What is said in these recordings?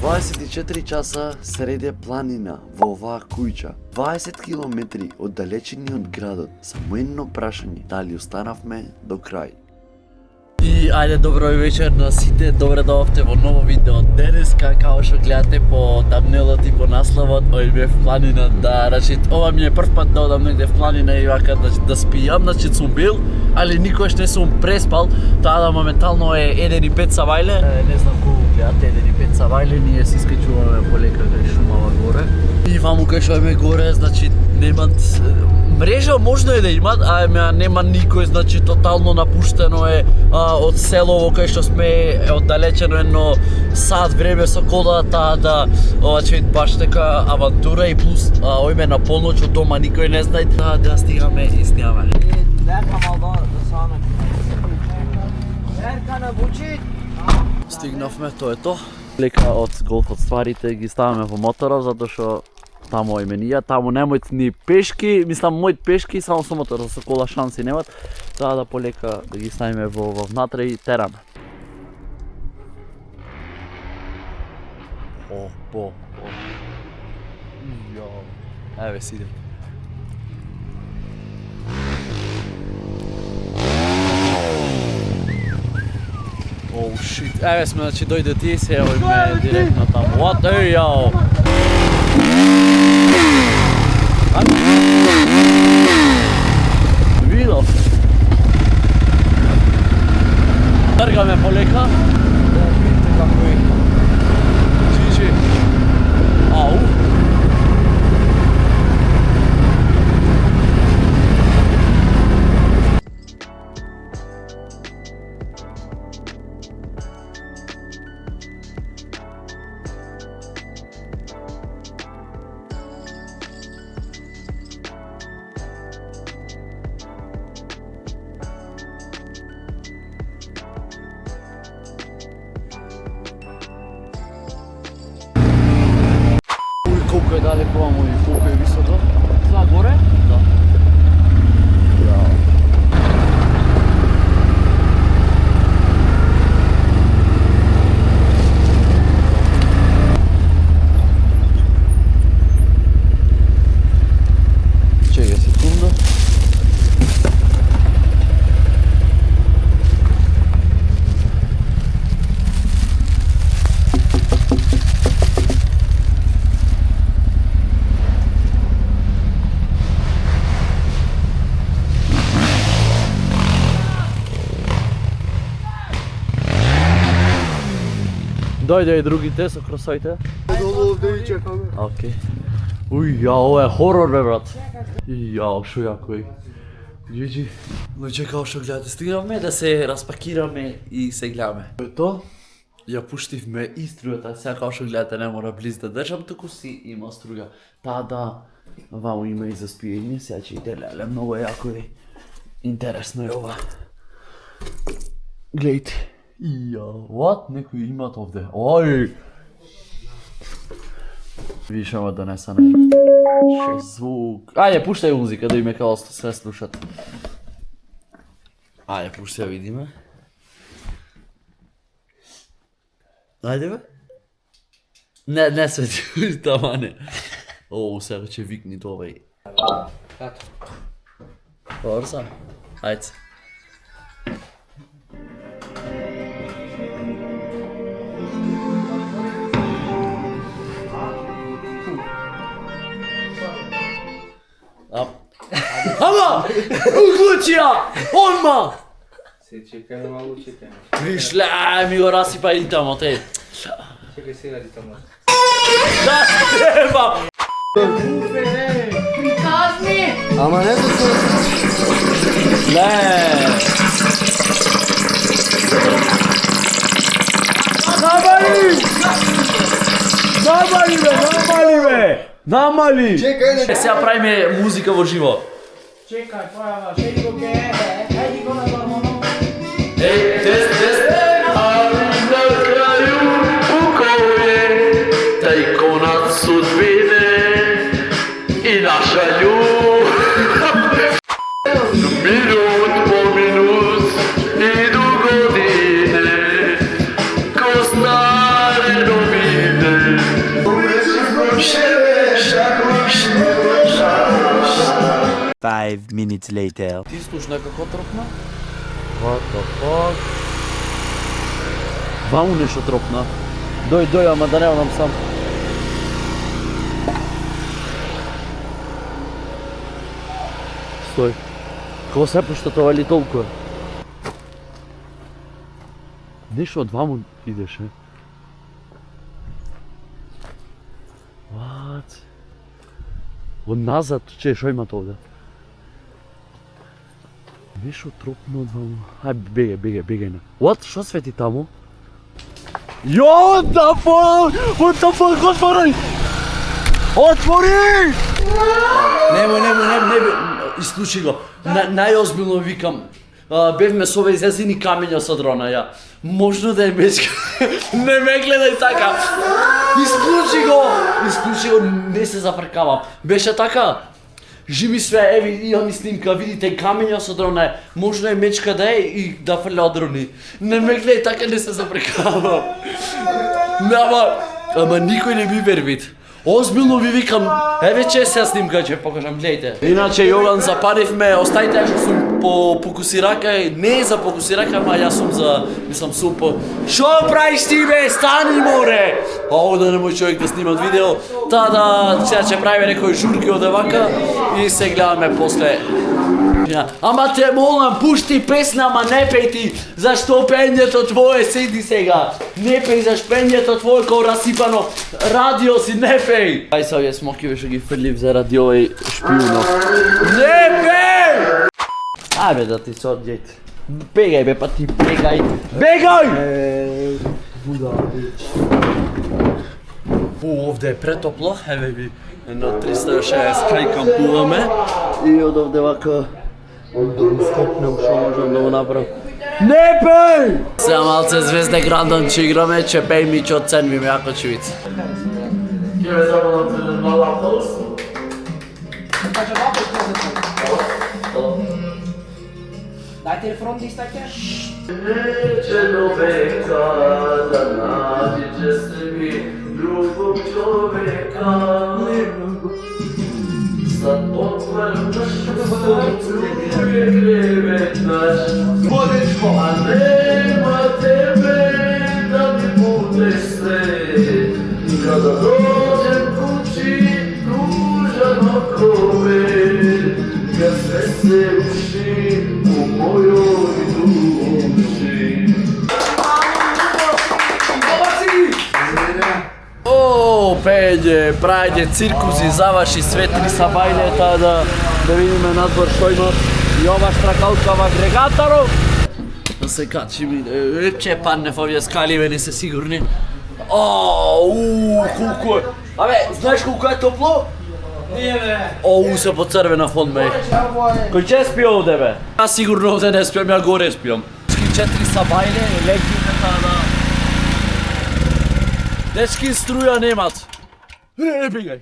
24 часа среде планина во оваа куќа, 20 километри оддалечени од градот, само едно прашање, дали останавме до крај. И ајде добро вечер на сите, добре дојдовте во ново видео. Денеска, како што гледате по тамнелот и по насловот, бев в планина, ова ми е прв пат да одам негде в планина и вака да спијам, сум бил, али никош не сум преспал, таа моментално е 1:05 савајле. Не знам колку гледате 1:05 савајле, ние се искачуваме полека кај шумава горе. И ваму кај што е горе, немат мрежа можно е да имат, нема никој, тотално напуштено е од селово кај што сме оддалечено едно сат време со колата да ќе баш така авантура и плюс ојме на полноќ од дома никој не знае да стигаме и снимаме. Стигнавме, тоа е то. Лека од голф од стварите ги ставаме во моторот затоа што таму именија, таму немојт ни пешки, мојт пешки, само со мотор, со кола шанси немат, да полека да ги ставиме во внатре и тераме. Еве си идем. Shit, еве сме, дојде ти се, ме директно таму. What are you? Видов. Тргаме полека. Да видите како е. Чичи. Ау. Колку е далеко ваму и колку е високо? Тоа горе? Да. Чекај секунда. Дојде и другите со кросоите. Долу овде и чекаме. Океј. Ова е хорор бе брат. Шо јако е. Джиджи. Како што гледате, стигнавме да се распакираме и се гледаме. Тоа ја пуштивме и струјата, сега како што гледате не мора близ да држам, туку си има струја. Ваму има и за спиење, сега ќе иде леле, многу е јако и интересно е ова. Гледайте. What? Некои имат овде. Ој! Виш ама донеса не. Звук. Ајде, пуштај музика да име као се слушат. Ајде, пуштај видиме. Ајде бе? Не свети, тама не. Сега ќе викни овај. Ето. Орса? Ајде. Ама! Уклучија! Одма! Се чекаме малку, чекаме. Виш, ми го расипа и тамо, те. Чекај сега ли тамо. Да, треба! Казни! Ама не за тоа. Намали! Чекај, Сега правиме музика во живо. Čekaj, pojava, še digo che è dico na normalno. Тест. На краю покоје, тај конат судбине и наша љубов. Минут по минут иду godine, ко старе новине. 5 minutes later. Ти слушна како тропна? What the fuck? Ваму нешто тропна. Дој, ама да не одам сам. Стој. Како се пушта тоа ли толку? Нешто од ваму идеше. What? Од назад, шо имат овде? Нешто тропно од ваму. Ај, бегај на. What? Шо свети таму? What the fuck, отвори! Отвори! Немој, исклучи го. Најозбилно викам. Бевме со овие изезени камења со дрона, ја. Можно да е мечка. Не ме гледај така. Исклучи го, не се зафркавам. Беше така. Живи све, еви, имам снимка, видите, камења со дрона, можно е мечка да е и да фрля од дрони. Не ме гледај така, не се зафркавам. Ама никој не ми вервит. Озбилно ви викам, еве че се снимка ќе покажам, гледайте. Иначе Јоган запаривме, остајте што сум по Покусирака, не за Покусирака, ама јас сум за, мислам сум по... Шо правиш ти бе, стани море! Овде не мој човек да снимат видео, да сега ќе правиме некои журки од евака и се гледаме после. Ама те молам, пушти песна, ама не пеј ти, зашто пењето твое седи сега. Не пеј, зашто пењето твое као расипано радио си, не пеј. Ај са овие смокиве што ги фрлив заради овој шпиунов. Не пеј! Ајбе да ти се одјете. Бегај бе, па ти бегај. Бегај! Овде е претопло, еве ви, едно 360 кај кампуваме и од овде вака да скопнем шо можам да го направам. Не пеј! Сега малце Звезде Грандон ќе играме, ќе пеј ми, ќе оценвиме, ако ќе види. Ќе ме забавам за мала пулс. Daj telefon listake. Neće noveka da nađe sebi drugog čoveka. Sad otvaram srcu, uvijek klevetaš. A nema tebe da mi bude sret. I kada dođem kući, tužan oko me. Kad sve se ruši u mojoj duši. O, peđe, praјде, циркуси, заваши, светри сабајлета, да видиме надвор што има. И ова штракалка ова агрегатаров. Да се качим, че падне во овие скаливе, не се сигурни. Колко е. Абе, знаеш колко е топло? Се поцрвена фон бе. Кој ќе спи овде бе? Јас сигурно овде не спиам, ја горе спиам. 4 сабајле, електриката да... Дечки струја немат. Бегај.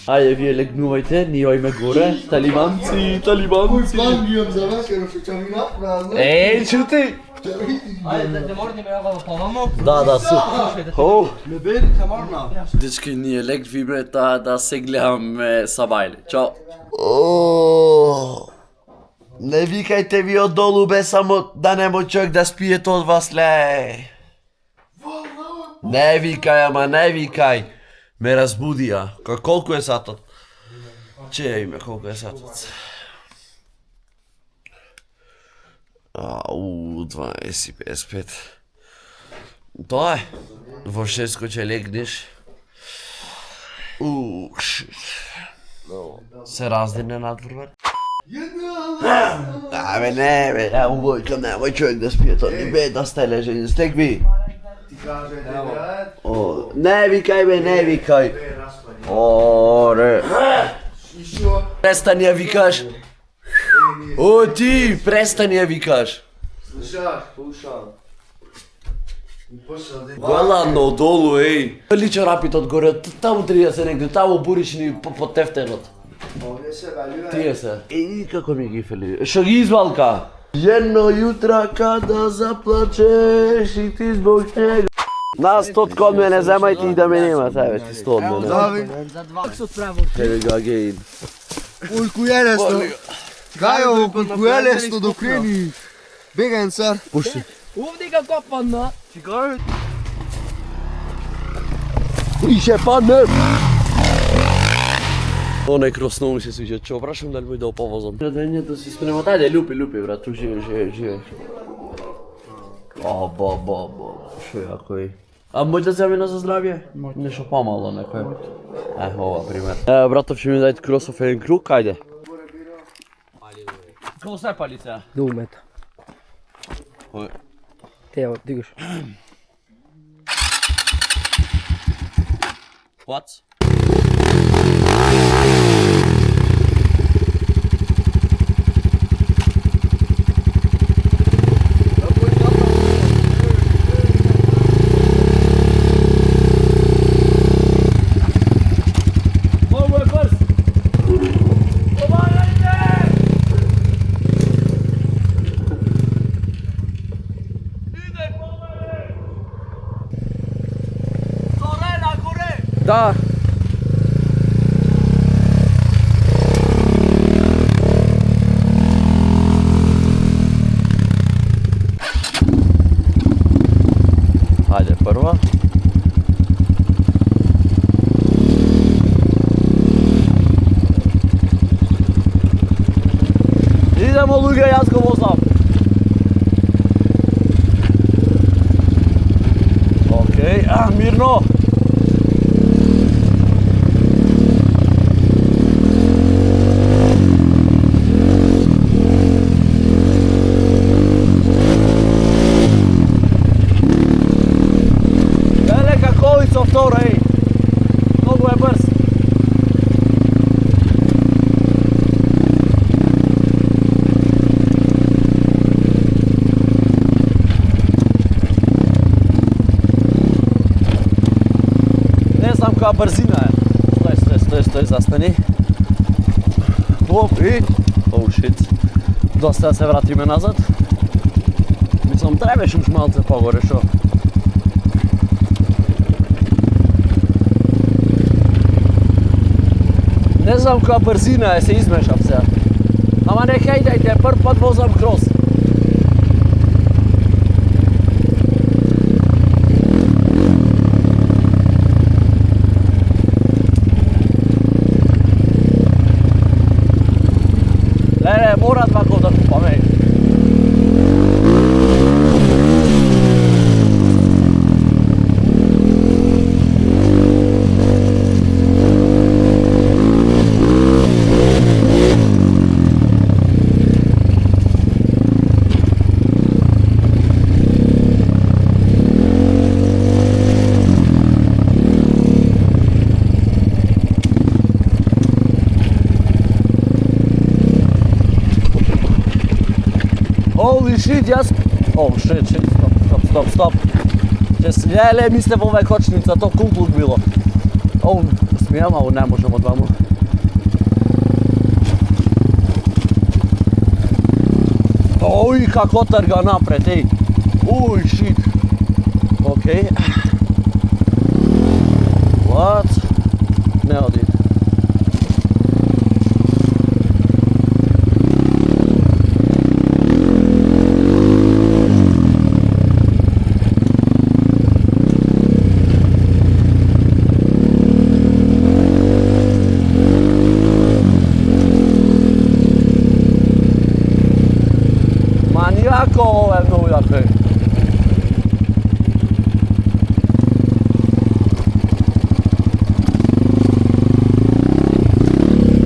Ајде, вие легнувајте, ние ојме горе. Талибанци. Чути! Ајде, може да ме јава помамо. Да, су. Дечки, ние легвиме да се гледаме сабајле. Чао. Не викајте ви оддолу бе, само да нема човек да спиете од вас, ле. Не викај, ама не викај. Ме разбудија. Колку е сатот? Че име, колку е сатот? 20:55. Тоа е. Во 6 ќе легнеш. Се раздине надвор. Абе не бе, немој човек да спие тоа, не бе да сте лежени, стегви. Не викај бе, не викај. Оре. Престани ја викаш. О ти, престани ја викаш. Слушам. Голано долу, еј. Ли чорапите одгоре, таму треба да се негде, таму бурични по тефтерот. Тие се. Еј, како ми ги фели. Шо ги извалка? Едно јутро када заплачеш и ти због него. Нас 100 код мене земајте и да ме нема, сега ти 100 од мене. За 2 се отправо. Here we go again. Colcu jäljestä. Kajo, colcu jäljestä do kreni. Bigän sar. Pusti. Uvdiga koppanna. Iše padne! Onaj krosnou si si že čo, vprašam da li bo dal povozom. Dajnje to si spremljamo, daj, ljupi, brat, tu žive. Bo, što je jako je. A možda se javimo za zdravje? Nešto pomalo neko je. Ova primjer. Bratov će mi dajti krosov jedan krug, ajde. Koliko sve palice? Duumeta. Teo, digaš. What? Da. Ajde, prva. Idemo luge, jaz ga vozam. Okej, mirno. Ej, mnogo je brz. Ne znam koja brzina je. Stoj, zastani. Hop, i... Oh shit. Dosta da se vratime nazad. Mislim, trebaš još malce pogore, šo? Ne znam koja brzina je, se izmešam se. Ama ne hejtajte, prvi put vozam cross. Ne, mora tako da pamet. Holy shit, Oh shit, stop. Ljele, mislim ovaj kočnica, to kultur bilo. Smijem, ali ne možemo dvamo. Oj, kako trga napred, ej. Shit. Okej. What? Ne odid. Jako ovo je mnogo jako je.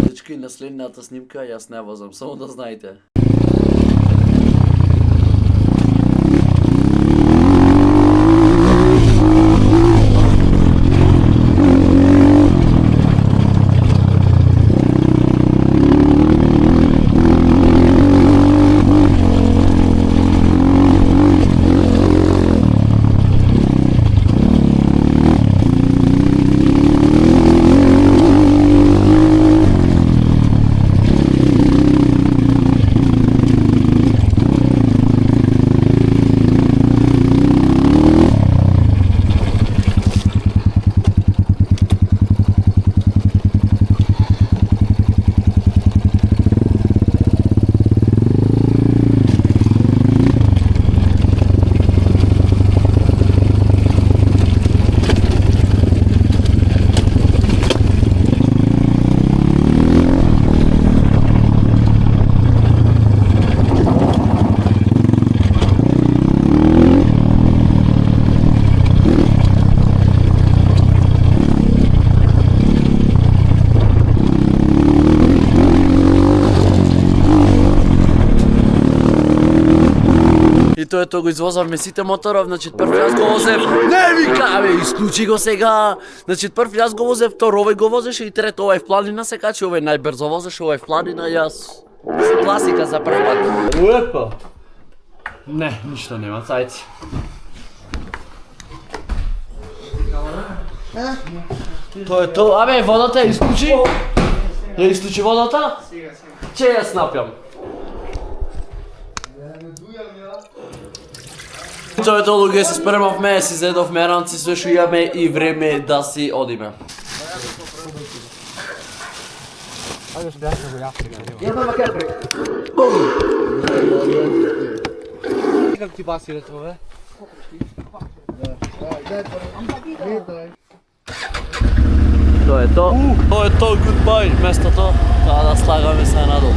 Dečki, naslednjata snimka, jaz ne vozam, samo da znajte. тоа го извозвавме сите моторов, значи прв јас го возев. Не вика, бе, исклучи го сега. Значи прв јас го возев, втор овој го возеше и трет овој в планина се качи, овој најбрзо возеше, овој в планина, јас класика за прв пат. Лепо. Не, ништо нема, цајци. Тоа е тоа. Абе, водата ја исклучи? Ја исклучи водата? Че јас напјам. Тоа е тоа, луѓе, се спремавме, си зедовме ранци, све што имаме и време да си одиме. Как ти пасира тоа, бе? Тоа е тоа. Тоа е тоа, goodbye, местото. Тоа да слагаме се надолу.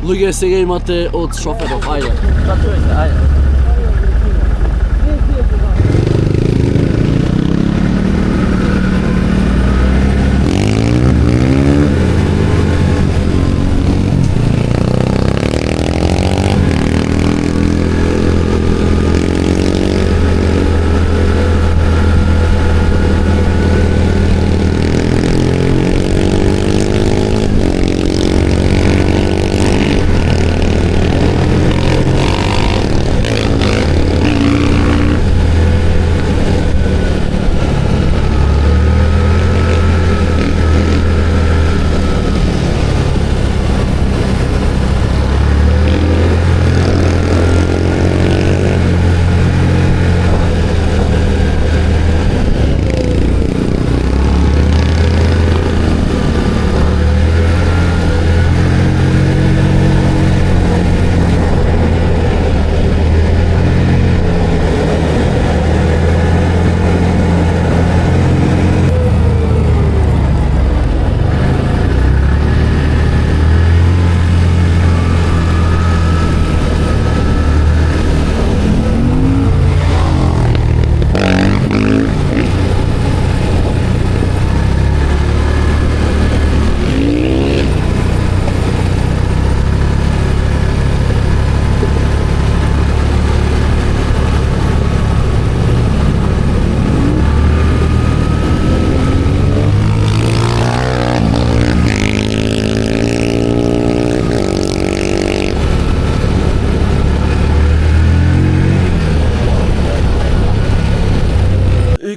Луѓе, сега имате од шоферов, ајде. Качувате, ајде.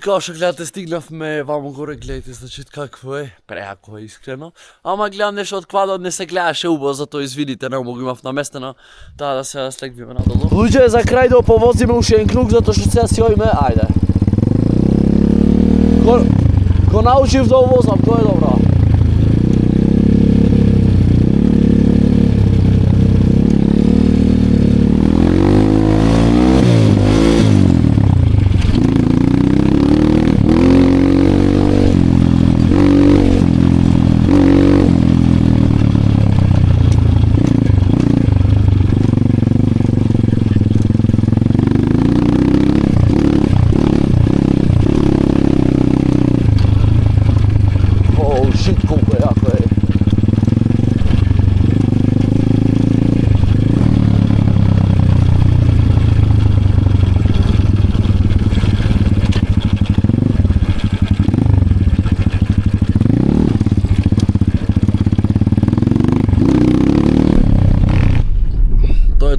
Као што гледате, стигнавме вамо горе, гледате, значи какво е, преако е искрено. Ама гледам нешто од квадот не се гледаше убаво, затоа извините, не го имав наместено, таа да се слегвиме надолу. Луѓе, за крај да повозиме уште еден круг, затоа што сега си оиме, ајде. Го научив да возам, тоа е добро.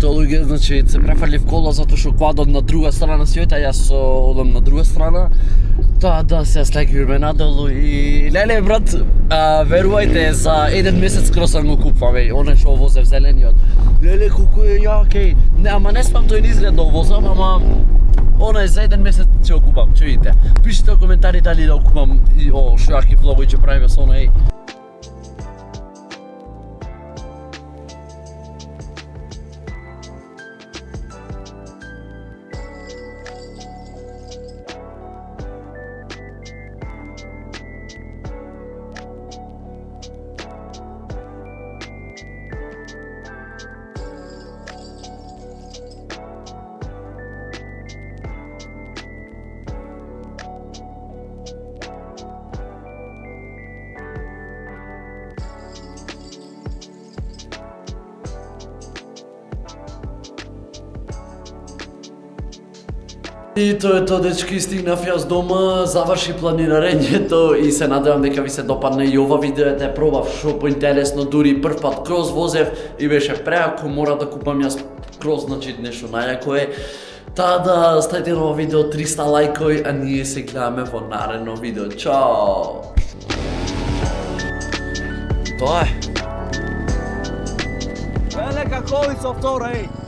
Луѓе, значи се префрлив кола затоа што квадот на друга страна сиот, а јас одам на друга страна. Тоа да се слегвиме надолу и леле брат, верувајте, за еден месец скроз сам го купувам, оне што возев зелениот. Леле колку е јак, не, ама не спам тој изглед да возам, ама оне за еден месец ќе го купам, ќе видите. Пишете во коментари дали да го купам и што јаки влогови ќе правиме со оне. И тоа е тоа, дечки, стигнав јас дома, заврши планирарењето и се надевам дека ви се допадне и ова видео, те пробав шо поинтересно, дури прв пат кроз возев и беше преако, мора да купам јас кроз, значи нешто најако е. Таа да ставите на ова видео 300 лајкови, а ние се гледаме во наредно видео. Чао! Тоа е. Велика колица втора, ей!